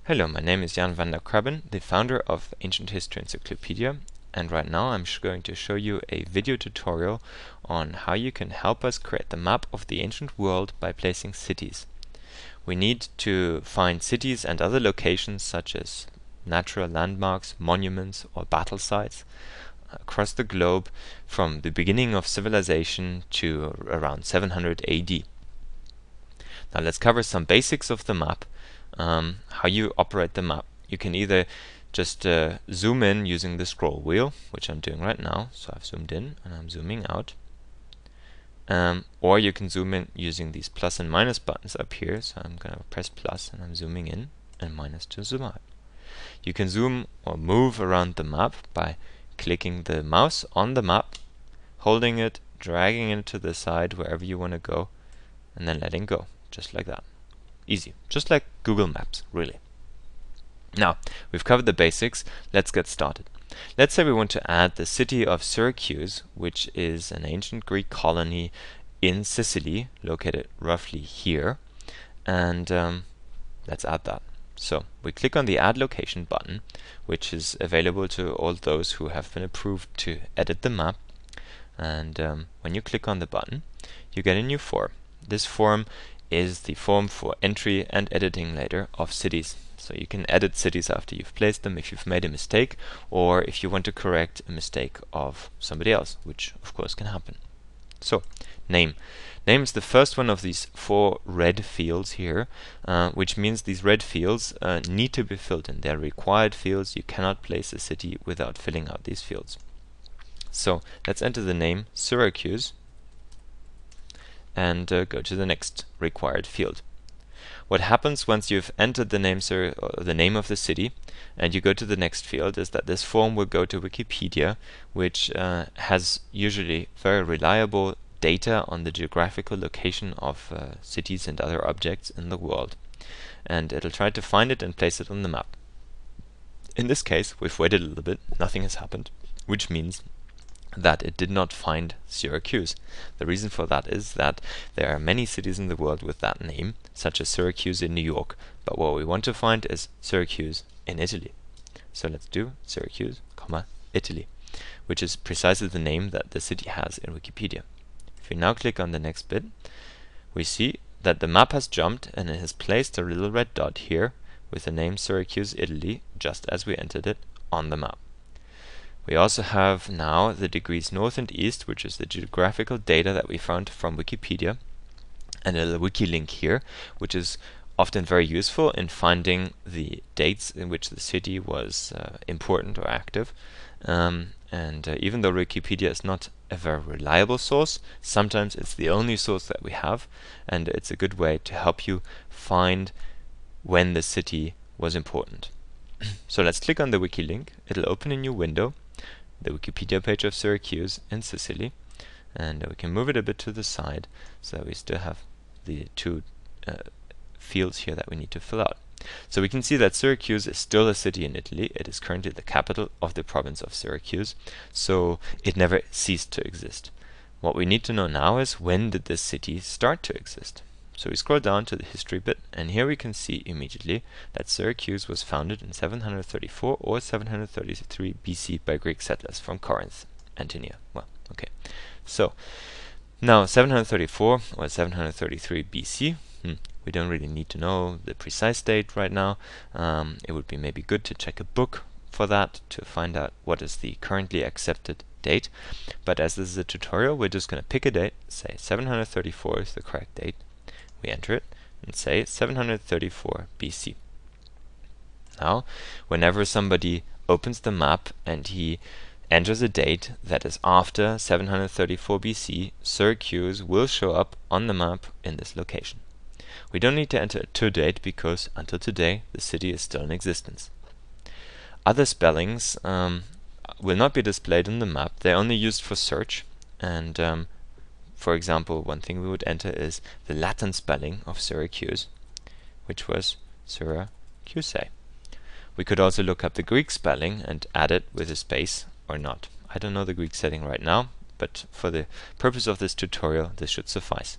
Hello, my name is Jan van der Krabben, the founder of Ancient History Encyclopedia, and right now I'm going to show you a video tutorial on how you can help us create the map of the ancient world by placing cities. We need to find cities and other locations such as natural landmarks, monuments or battle sites across the globe from the beginning of civilization to around 700 AD. Now let's cover some basics of the map. How you operate the map. You can either just zoom in using the scroll wheel, which I'm doing right now. So I've zoomed in and I'm zooming out. Or you can zoom in using these plus and minus buttons up here. So I'm going to press plus and I'm zooming in, and minus to zoom out. You can zoom or move around the map by clicking the mouse on the map, holding it, dragging it to the side wherever you want to go, and then letting go, just like that. Easy, just like Google Maps, really. Now, we've covered the basics. Let's get started. Let's say we want to add the city of Syracuse, which is an ancient Greek colony in Sicily, located roughly here. And let's add that. So, we click on the Add Location button, which is available to all those who have been approved to edit the map. And when you click on the button, you get a new form. This form is the form for entry and editing later of cities. So you can edit cities after you've placed them if you've made a mistake, or if you want to correct a mistake of somebody else, which of course can happen. So, name. Name is the first one of these 4 red fields here, which means these red fields need to be filled in. They're required fields. You cannot place a city without filling out these fields. So, let's enter the name Syracuse and go to the next required field. What happens once you've entered the name the name of the city and you go to the next field is that this form will go to Wikipedia, which has usually very reliable data on the geographical location of cities and other objects in the world, and it'll try to find it and place it on the map. In this case, we've waited a little bit, nothing has happened, which means that it did not find Syracuse. The reason for that is that there are many cities in the world with that name, such as Syracuse in New York, but what we want to find is Syracuse in Italy. So let's do Syracuse, Italy, which is precisely the name that the city has in Wikipedia. If we now click on the next bit, we see that the map has jumped and it has placed a little red dot here with the name Syracuse, Italy, just as we entered it on the map. We also have now the degrees north and east, which is the geographical data that we found from Wikipedia, and a little wiki link here, which is often very useful in finding the dates in which the city was important or active. Even though Wikipedia is not a very reliable source, sometimes it's the only source that we have, and it's a good way to help you find when the city was important. So let's click on the wiki link. It'll open a new window, the Wikipedia page of Syracuse in Sicily, and we can move it a bit to the side so that we still have the 2 fields here that we need to fill out. So we can see that Syracuse is still a city in Italy. It is currently the capital of the province of Syracuse, so it never ceased to exist. What we need to know now is, when did this city start to exist? So we scroll down to the history bit, and here we can see immediately that Syracuse was founded in 734 or 733 BC by Greek settlers from Corinth, Antonia. Well, okay. So, now 734 or 733 BC, we don't really need to know the precise date right now. It would be maybe good to check a book for that to find out what is the currently accepted date. But as this is a tutorial, we're just going to pick a date, say 734 is the correct date. We enter it and say 734 BC. Now, whenever somebody opens the map and he enters a date that is after 734 BC, Syracuse will show up on the map in this location. We don't need to enter a to date because until today the city is still in existence. Other spellings will not be displayed on the map. They're only used for search, and for example, one thing we would enter is the Latin spelling of Syracuse, which was Syracuse. We could also look up the Greek spelling and add it with a space or not. I don't know the Greek spelling right now, but for the purpose of this tutorial, this should suffice.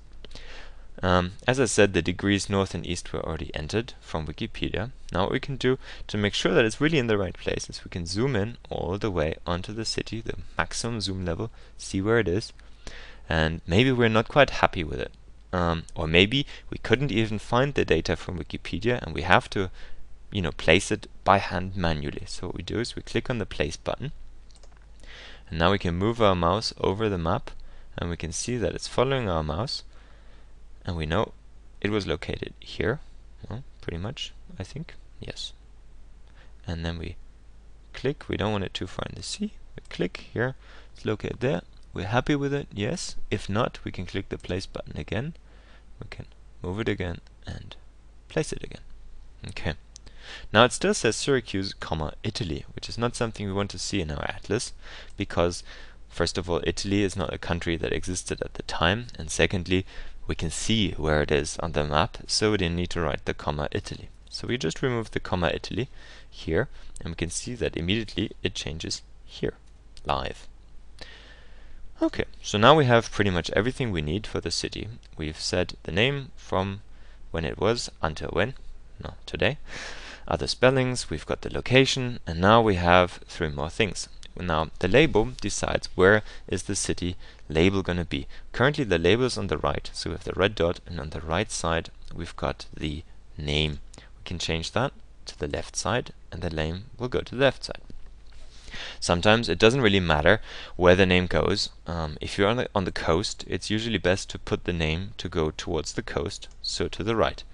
As I said, the degrees north and east were already entered from Wikipedia. Now what we can do to make sure that it's really in the right place is we can zoom in all the way onto the city, the maximum zoom level, see where it is, and maybe we're not quite happy with it. Or maybe we couldn't even find the data from Wikipedia and we have to, place it by hand manually. So what we do is we click on the place button, and now we can move our mouse over the map, and we can see that it's following our mouse, and we know it was located here. Well, pretty much, I think. Yes. And then we click. We don't want it too far in the sea. We click here. It's located there. We're happy with it. Yes. If not, we can click the place button again. We can move it again and place it again. Okay. Now it still says Syracuse, Italy, which is not something we want to see in our atlas, because first of all, Italy is not a country that existed at the time, and secondly, we can see where it is on the map, so we didn't need to write the Italy. So we just remove the Italy here, and we can see that immediately it changes here, live. Okay, so now we have pretty much everything we need for the city. We've said the name from when it was until when, no, today. Other spellings, we've got the location, and now we have 3 more things. Now, the label decides where is the city label going to be. Currently, the label is on the right, so we have the red dot, and on the right side, we've got the name. We can change that to the left side, and the name will go to the left side. Sometimes it doesn't really matter where the name goes. If you're on the coast, it's usually best to put the name to go towards the coast, so to the right,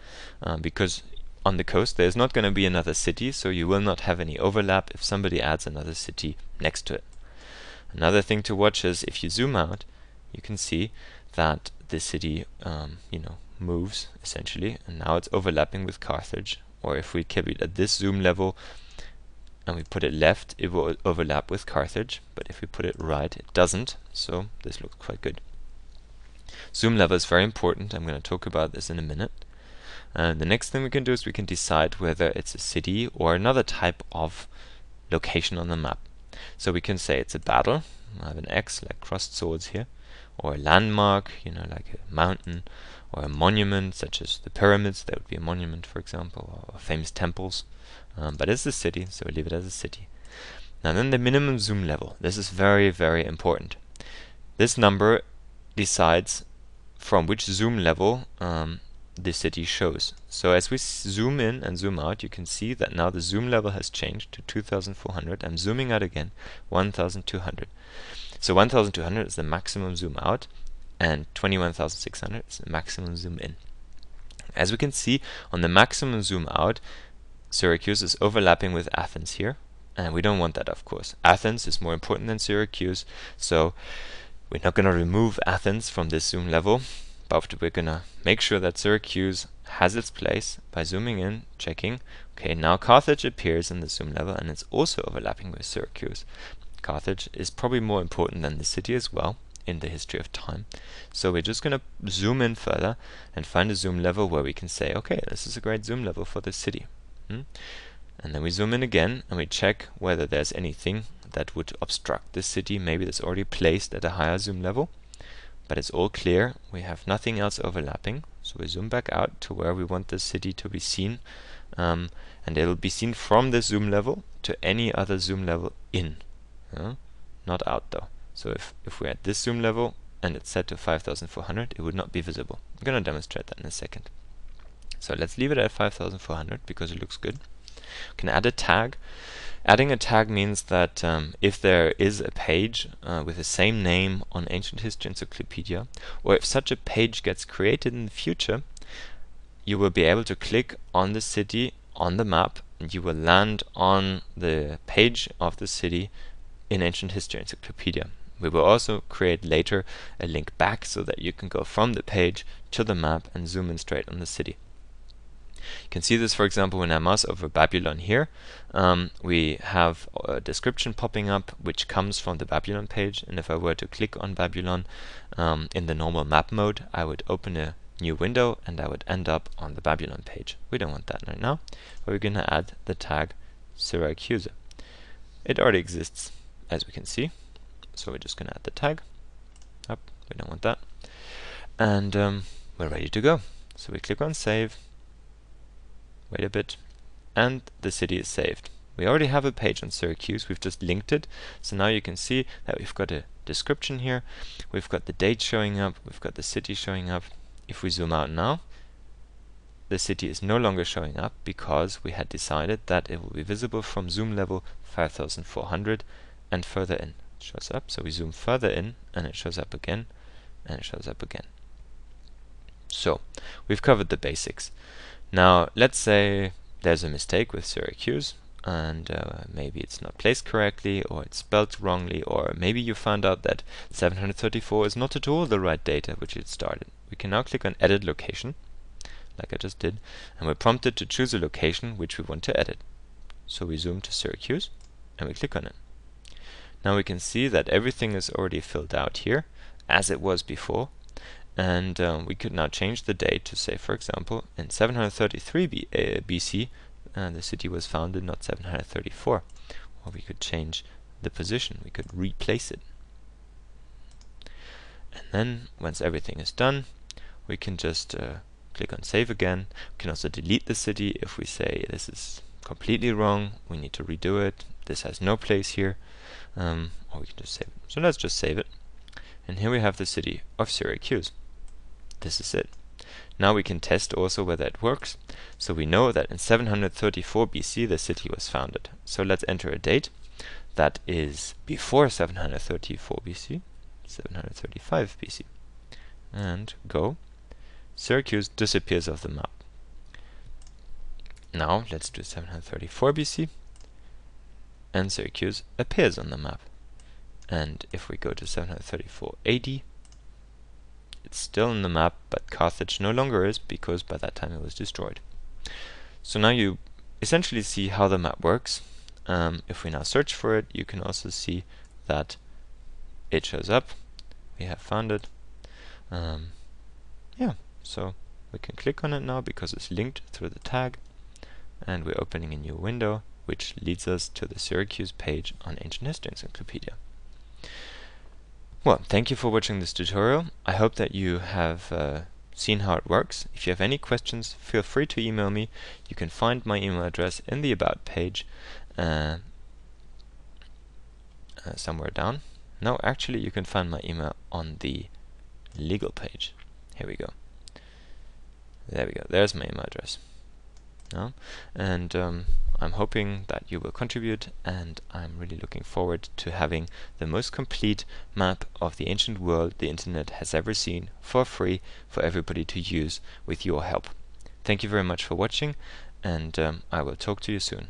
because on the coast there's not going to be another city, so you will not have any overlap if somebody adds another city next to it. Another thing to watch is if you zoom out, you can see that the city moves essentially, and now it's overlapping with Carthage. Or if we keep it at this zoom level and we put it left, it will overlap with Carthage, but if we put it right, it doesn't. So this looks quite good. Zoom level is very important. I'm going to talk about this in a minute. The next thing we can do is we can decide whether it's a city or another type of location on the map. So we can say it's a battle. I have an X, like crossed swords here, or a landmark, like a mountain, or a monument, such as the pyramids. That would be a monument, for example, or famous temples. But it's a city, so we leave it as a city. Now then, the minimum zoom level. This is very, very important. This number decides from which zoom level the city shows. So as we zoom in and zoom out, you can see that now the zoom level has changed to 2400. I'm zooming out again, 1200. So 1200 is the maximum zoom out, and 21600 is the maximum zoom in. As we can see, on the maximum zoom out, Syracuse is overlapping with Athens here, and we don't want that, of course. Athens is more important than Syracuse, so we're not going to remove Athens from this zoom level, but we're going to make sure that Syracuse has its place by zooming in, checking. Okay, now Carthage appears in the zoom level, and it's also overlapping with Syracuse. Carthage is probably more important than the city as well in the history of time. So we're just going to zoom in further and find a zoom level where we can say, okay, this is a great zoom level for the city. And then we zoom in again and we check whether there's anything that would obstruct this city. Maybe it's already placed at a higher zoom level, but it's all clear. We have nothing else overlapping. So we zoom back out to where we want the city to be seen, and it'll be seen from the zoom level to any other zoom level in, not out though. So if we're at this zoom level and it's set to 5400, it would not be visible. I'm going to demonstrate that in a second. So let's leave it at 5400 because it looks good. We can add a tag. Adding a tag means that if there is a page with the same name on Ancient History Encyclopedia, or if such a page gets created in the future, you will be able to click on the city on the map, and you will land on the page of the city in Ancient History Encyclopedia. We will also create later a link back so that you can go from the page to the map and zoom in straight on the city. You can see this, for example, when I mouse over Babylon here. We have a description popping up which comes from the Babylon page, and if I were to click on Babylon in the normal map mode, I would open a new window and I would end up on the Babylon page. We don't want that right now, but we're going to add the tag Syracuse. It already exists, as we can see, so we're just going to add the tag. We don't want that. And we're ready to go. So we click on save, wait a bit, and the city is saved. We already have a page on Syracuse, we've just linked it, so now you can see that we've got a description here, we've got the date showing up, we've got the city showing up. If we zoom out now, the city is no longer showing up because we had decided that it will be visible from zoom level 5400 and further in. It shows up, so we zoom further in and it shows up again, and it shows up again. So, we've covered the basics. Now, let's say there's a mistake with Syracuse, and maybe it's not placed correctly, or it's spelled wrongly, or maybe you found out that 734 is not at all the right data which it started. We can now click on Edit Location, like I just did, and we're prompted to choose a location which we want to edit. So we zoom to Syracuse, and we click on it. Now we can see that everything is already filled out here, as it was before, and we could now change the date to say, for example, in 733 BC, the city was founded, not 734. Or we could change the position, we could replace it. And then, once everything is done, we can just click on save again. We can also delete the city if we say this is completely wrong, we need to redo it, this has no place here, or we can just save it. So let's just save it. And here we have the city of Syracuse. This is it. Now we can test also whether it works. So we know that in 734 BC the city was founded. So let's enter a date that is before 734 BC, 735 BC. And go. Syracuse disappears off the map. Now let's do 734 BC. And Syracuse appears on the map. And if we go to 734 AD, it's still in the map, but Carthage no longer is, because by that time it was destroyed. So now you essentially see how the map works. If we now search for it, you can also see that it shows up. We have found it. Yeah, so we can click on it now because it's linked through the tag, and we're opening a new window which leads us to the Syracuse page on Ancient History Encyclopedia. Well, thank you for watching this tutorial. I hope that you have seen how it works. If you have any questions, feel free to email me. You can find my email address in the About page somewhere down. No, actually you can find my email on the Legal page. Here we go. There we go. There's my email address. And I'm hoping that you will contribute, and I'm really looking forward to having the most complete map of the ancient world the internet has ever seen for free for everybody to use with your help. Thank you very much for watching, and I will talk to you soon.